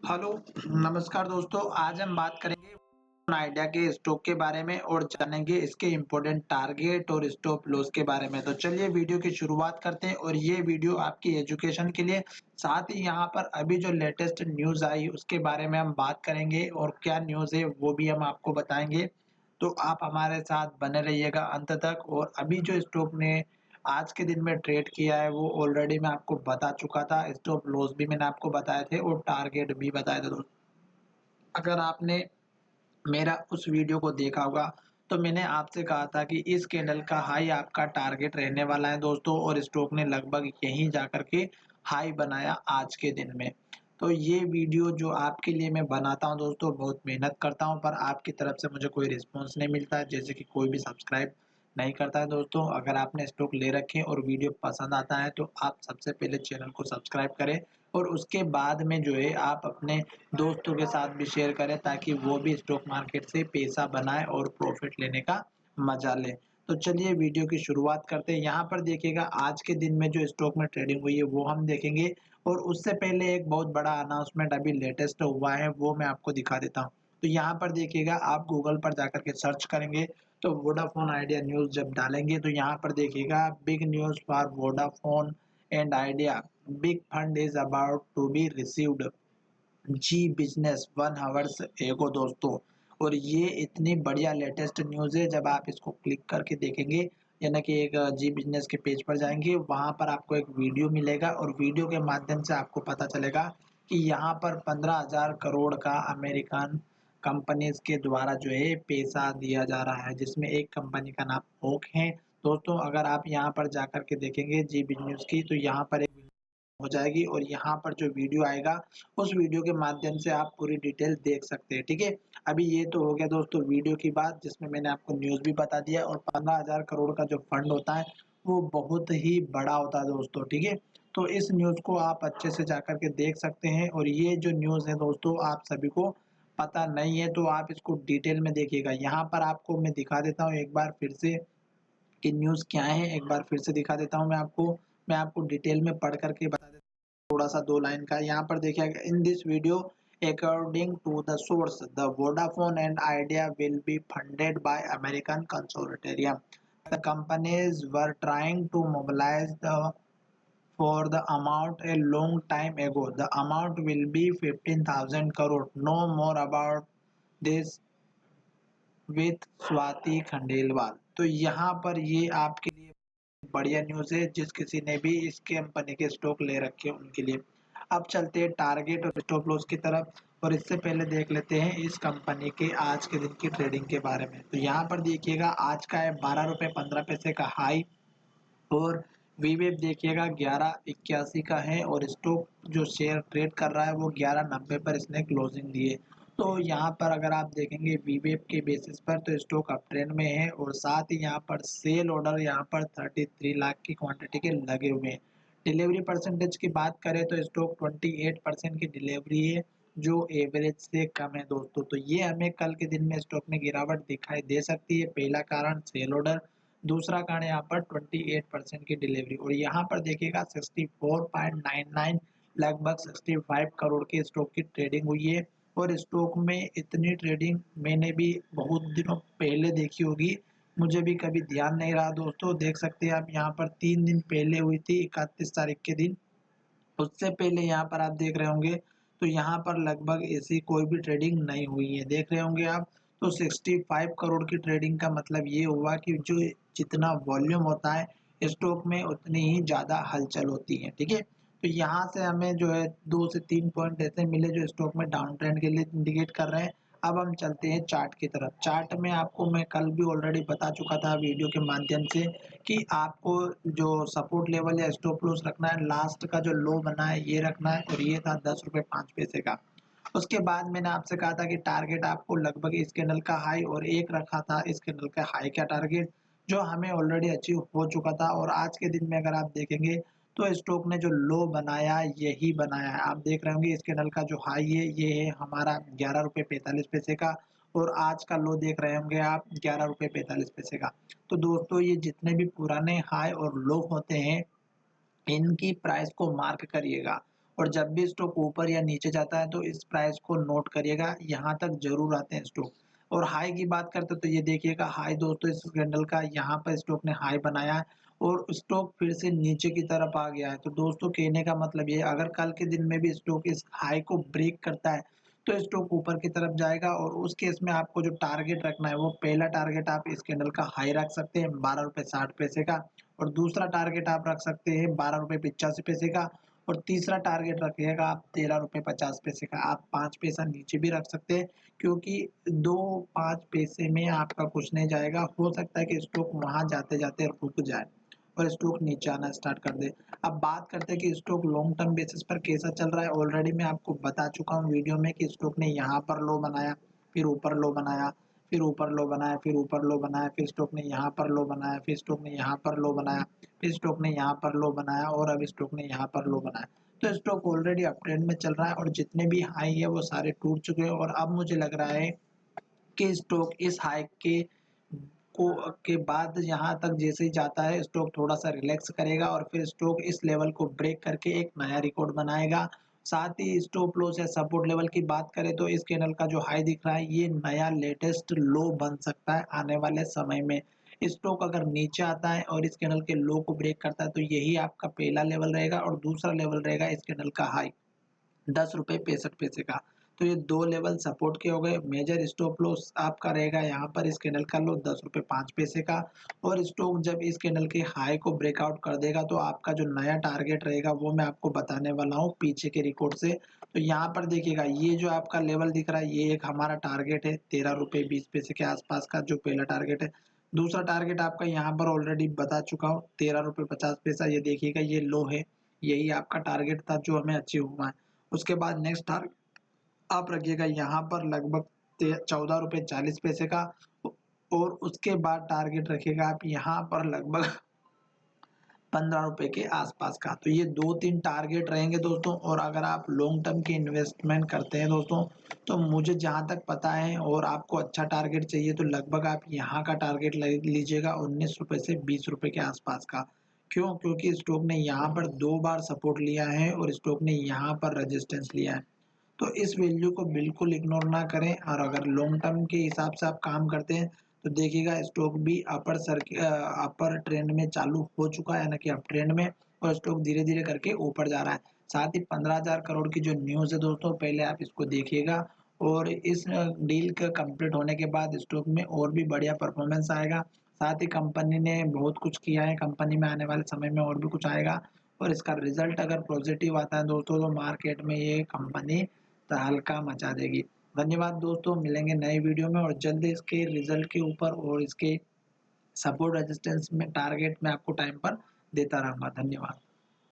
Hello, नमस्कार दोस्तों। आज हम बात करेंगे आइडिया के स्टॉक के बारे में और जानेंगे इसके इम्पोर्टेंट टारगेट और स्टॉप लॉस के बारे में। तो चलिए वीडियो की शुरुआत करते हैं और ये वीडियो आपकी एजुकेशन के लिए, साथ ही यहाँ पर अभी जो लेटेस्ट न्यूज़ आई उसके बारे में हम बात करेंगे और क्या न्यूज़ है वो भी हम आपको बताएँगे। तो आप हमारे साथ बने रहिएगा अंत तक। और अभी जो स्टॉक ने आज के दिन में ट्रेड किया है वो ऑलरेडी मैं आपको बता चुका था। स्टॉप लॉस भी मैंने आपको बताए थे और टारगेट भी बताए थे दोस्तों। अगर आपने मेरा उस वीडियो को देखा होगा, तो मैंने आपसे कहा था कि इस कैंडल का हाई आपका टारगेट रहने वाला है दोस्तों, और स्टॉक ने लगभग यहीं जाकर के हाई बनाया आज के दिन में। तो ये वीडियो जो आपके लिए मैं बनाता हूँ दोस्तों, बहुत मेहनत करता हूँ, पर आपकी तरफ से मुझे कोई रिस्पॉन्स नहीं मिलता है, जैसे कि कोई भी सब्सक्राइब नहीं करता है दोस्तों। अगर आपने स्टॉक ले रखे और वीडियो पसंद आता है तो आप सबसे पहले चैनल को सब्सक्राइब करें, और उसके बाद में जो है आप अपने दोस्तों के साथ भी शेयर करें, ताकि वो भी स्टॉक मार्केट से पैसा बनाए और प्रॉफिट लेने का मजा लें। तो चलिए वीडियो की शुरुआत करते हैं। यहाँ पर देखिएगा आज के दिन में जो स्टॉक में ट्रेडिंग हुई है वो हम देखेंगे, और उससे पहले एक बहुत बड़ा अनाउंसमेंट अभी लेटेस्ट हुआ है वो मैं आपको दिखा देता हूँ। तो यहाँ पर देखिएगा, आप गूगल पर जाकर के सर्च करेंगे तो वोडाफोन आइडिया न्यूज़ जब डालेंगे तो यहाँ पर देखिएगा, big news for Vodafone and Idea, big fund is about to be received Zee Business 1 hours ago दोस्तों। और ये इतनी बढ़िया लेटेस्ट न्यूज़ है, जब आप इसको क्लिक करके देखेंगे, यानी कि एक जी बिजनेस के पेज पर जाएँगे, वहाँ पर आपको एक वीडियो मिलेगा और वीडियो के माध्यम से आपको पता चलेगा कि यहाँ पर 15,000 करोड़ का अमेरिकन कंपनीज़ के द्वारा जो है पैसा दिया जा रहा है, जिसमें एक कंपनी का नाम ओक है। दोस्तों अगर आप यहाँ पर जाकर के देखेंगे जी बिज़नेस की, तो यहाँ पर एक हो जाएगी और यहाँ पर जो वीडियो आएगा, उस वीडियो के माध्यम से आप पूरी डिटेल देख सकते हैं, ठीक है? अभी ये तो हो गया दोस्तों वीडियो की बात, जिसमें मैंने आपको न्यूज़ भी बता दिया, और 15,000 करोड़ का जो फंड होता है, वो बहुत ही बड़ा होता है दोस्तों, ठीक है? तो इस न्यूज़ को आप अच्छे से जाकर के देख सकते हैं, और ये जो न्यूज़ है दोस्तों, आप सभी को पता नहीं है तो आप इसको डिटेल में देखिएगा। यहाँ पर आपको मैं दिखा देता हूँ एक बार फिर से कि न्यूज़ क्या है, एक बार फिर से दिखा देता हूँ मैं आपको डिटेल में पढ़ कर के बता देता हूँ, थोड़ा-सा 2 लाइन का। यहाँ पर देखिए, in this video according to the source, the Vodafone and Idea will be funded by American consortium. The companies were trying to mobilise the for the amount a long time ago. The amount will be 15,000 crore. No more about this with Swati Khandelwal. तो यहाँ पर ये आपके लिए बढ़िया news है, जिस किसी ने भी इस कंपनी के स्टॉक ले रखे हैं उनके लिए। अब चलते हैं टारगेट और स्टॉप लॉस की तरफ, और इससे पहले देख लेते हैं इस कंपनी के आज के दिन की ट्रेडिंग के बारे में। तो यहाँ पर देखिएगा, आज का है 12 रुपये 15 पैसे का हाई, और वीवेब देखिएगा 1181 का है, और स्टॉक जो शेयर ट्रेड कर रहा है वो 1190 पर इसने क्लोजिंग दी है। तो यहाँ पर अगर आप देखेंगे वीवेब के बेसिस पर, तो स्टॉक अप ट्रेंड में है, और साथ ही यहाँ पर सेल ऑर्डर यहाँ पर 33 लाख की क्वांटिटी के लगे हुए हैं। डिलीवरी परसेंटेज की बात करें तो स्टॉक 28% की डिलीवरी है, जो एवरेज से कम है दोस्तों। तो ये हमें कल के दिन में स्टॉक में गिरावट दिखाई दे सकती है। पहला कारण सेल ऑर्डर, दूसरा कारण यहाँ पर 28% की डिलीवरी, और यहाँ पर देखिएगा 64.99 लगभग 65 करोड़ के स्टॉक की ट्रेडिंग हुई है। और स्टॉक में इतनी ट्रेडिंग मैंने भी बहुत दिनों पहले देखी होगी, मुझे भी कभी ध्यान नहीं रहा दोस्तों। देख सकते हैं आप, यहाँ पर 3 दिन पहले हुई थी 31 तारीख के दिन, उससे पहले यहाँ पर आप देख रहे होंगे, तो यहाँ पर लगभग ऐसी कोई भी ट्रेडिंग नहीं हुई है, देख रहे होंगे आप। तो 65 करोड़ की ट्रेडिंग का मतलब ये हुआ कि जो जितना वॉल्यूम होता है स्टॉक में, उतनी ही ज़्यादा हलचल होती है, ठीक है? तो यहाँ से हमें जो है 2 से 3 पॉइंट ऐसे मिले जो स्टॉक में डाउन ट्रेंड के लिए इंडिकेट कर रहे हैं। अब हम चलते हैं चार्ट की तरफ। चार्ट में आपको मैं कल भी ऑलरेडी बता चुका था वीडियो के माध्यम से कि आपको जो सपोर्ट लेवल या स्टॉप लॉस रखना है, लास्ट का जो लो बना है ये रखना है, और ये था 10 रुपये 5 पैसे का। उसके बाद मैंने आपसे कहा था कि टारगेट आपको लगभग इस कैंडल का हाई, और एक रखा था इस कैंडल का हाई का टारगेट, जो हमें ऑलरेडी अचीव हो चुका था। और आज के दिन में अगर आप देखेंगे, तो स्टॉक ने जो लो बनाया यही बनाया है। आप देख रहे होंगे इस कैंडल का जो हाई है ये है हमारा 11 रुपये 45 पैसे का, और आज का लो देख रहे होंगे आप 11 रुपये 45 पैसे का। तो दोस्तों ये जितने भी पुराने हाई और लो होते हैं, इनकी प्राइस को मार्क करिएगा, और जब भी स्टॉक ऊपर या नीचे जाता है तो इस प्राइस को नोट करिएगा, यहाँ तक ज़रूर आते हैं स्टॉक। और हाई की बात करते हैं तो ये देखिएगा हाई दोस्तों इस कैंडल का यहाँ पर स्टॉक ने हाई बनाया है और स्टॉक फिर से नीचे की तरफ आ गया है। तो दोस्तों कहने का मतलब ये है अगर कल के दिन में भी स्टॉक इस हाई को ब्रेक करता है तो स्टॉक ऊपर की तरफ जाएगा और उस केस में आपको जो टारगेट रखना है वो पहला टारगेट आप इस कैंडल का हाई रख सकते हैं 12 रुपये 60 पैसे का और दूसरा टारगेट आप रख सकते हैं 12 रुपये 85 पैसे का और तीसरा टारगेट रखिएगा आप 13 रुपये 50 पैसे का। आप 5 पैसा नीचे भी रख सकते हैं क्योंकि 2-5 पैसे में आपका कुछ नहीं जाएगा। हो सकता है कि स्टॉक वहां जाते जाते रुक जाए और स्टॉक नीचे आना स्टार्ट कर दे। अब बात करते हैं कि स्टॉक लॉन्ग टर्म बेसिस पर कैसा चल रहा है। ऑलरेडी मैं आपको बता चुका हूँ वीडियो में कि स्टॉक ने यहाँ पर लो बनाया, फिर ऊपर लो बनाया, फिर ऊपर लो बनाया, फिर ऊपर लो बनाया, फिर स्टॉक ने यहाँ पर लो बनाया, फिर स्टॉक ने यहाँ पर लो बनाया, फिर स्टॉक ने यहाँ पर लो बनाया और अब स्टॉक ने यहाँ पर लो बनाया। तो स्टॉक ऑलरेडी अप ट्रेंड में चल रहा है और जितने भी हाई है वो सारे टूट चुके हैं और अब मुझे लग रहा है कि स्टॉक इस हाई के बाद यहाँ तक जैसे ही जाता है स्टॉक थोड़ा सा रिलैक्स करेगा और फिर स्टॉक इस लेवल को ब्रेक करके एक नया रिकॉर्ड बनाएगा। साथ ही स्टॉप लॉस या सपोर्ट लेवल की बात करें तो इस कैंडल का जो हाई दिख रहा है ये नया लेटेस्ट लो बन सकता है आने वाले समय में। स्टॉक अगर नीचे आता है और इस कैंडल के लो को ब्रेक करता है तो यही आपका पहला लेवल रहेगा और दूसरा लेवल रहेगा इस कैंडल का हाई 10 रुपये 65 पैसे का। तो ये दो लेवल सपोर्ट के हो गए। मेजर स्टॉप लॉस आपका रहेगा यहाँ पर इस कैंडल का लो 10 रुपये 5 पैसे का और स्टॉक जब इस कैंडल के हाई को ब्रेकआउट कर देगा तो आपका जो नया टारगेट रहेगा वो मैं आपको बताने वाला हूँ पीछे के रिकॉर्ड से। तो यहाँ पर देखिएगा ये जो आपका लेवल दिख रहा है ये एक हमारा टारगेट है 13 रुपये 20 पैसे के आसपास का जो पहला टारगेट है। दूसरा टारगेट आपका यहाँ पर ऑलरेडी बता चुका हूँ 13 रुपये 50 पैसा। ये देखिएगा ये लो है, यही आपका टारगेट था जो हमें अचीव हुआ है। उसके बाद नेक्स्ट टारगेट आप रखिएगा यहाँ पर लगभग 14 रुपये 40 पैसे का और उसके बाद टारगेट रखिएगा आप यहाँ पर लगभग 15 रुपए के आसपास का। तो ये 2-3 टारगेट रहेंगे दोस्तों और अगर आप लॉन्ग टर्म की इन्वेस्टमेंट करते हैं दोस्तों तो मुझे जहाँ तक पता है और आपको अच्छा टारगेट चाहिए तो लगभग आप यहाँ का टारगेट लीजिएगा 19 रुपए से 20 रुपए के आसपास का। क्यों? क्योंकि स्टॉक ने यहाँ पर 2 बार सपोर्ट लिया है और स्टॉक ने यहाँ पर रेजिस्टेंस लिया है। तो इस वैल्यू को बिल्कुल इग्नोर ना करें और अगर लॉन्ग टर्म के हिसाब से आप काम करते हैं तो देखिएगा स्टॉक भी अपर ट्रेंड में चालू हो चुका है, यानी कि अप ट्रेंड में और स्टॉक धीरे धीरे करके ऊपर जा रहा है। साथ ही 15,000 करोड़ की जो न्यूज़ है दोस्तों पहले आप इसको देखिएगा और इस डील का कंप्लीट होने के बाद स्टॉक में और भी बढ़िया परफॉर्मेंस आएगा। साथ ही कंपनी ने बहुत कुछ किया है, कंपनी में आने वाले समय में और भी कुछ आएगा और इसका रिजल्ट अगर पॉजिटिव आता है दोस्तों तो मार्केट में ये कंपनी तहलका मचा देगी। धन्यवाद दोस्तों, मिलेंगे नए वीडियो में और जल्द इसके रिजल्ट के ऊपर और इसके सपोर्ट रेजिस्टेंस में टारगेट मैं आपको टाइम पर देता रहूँगा। धन्यवाद।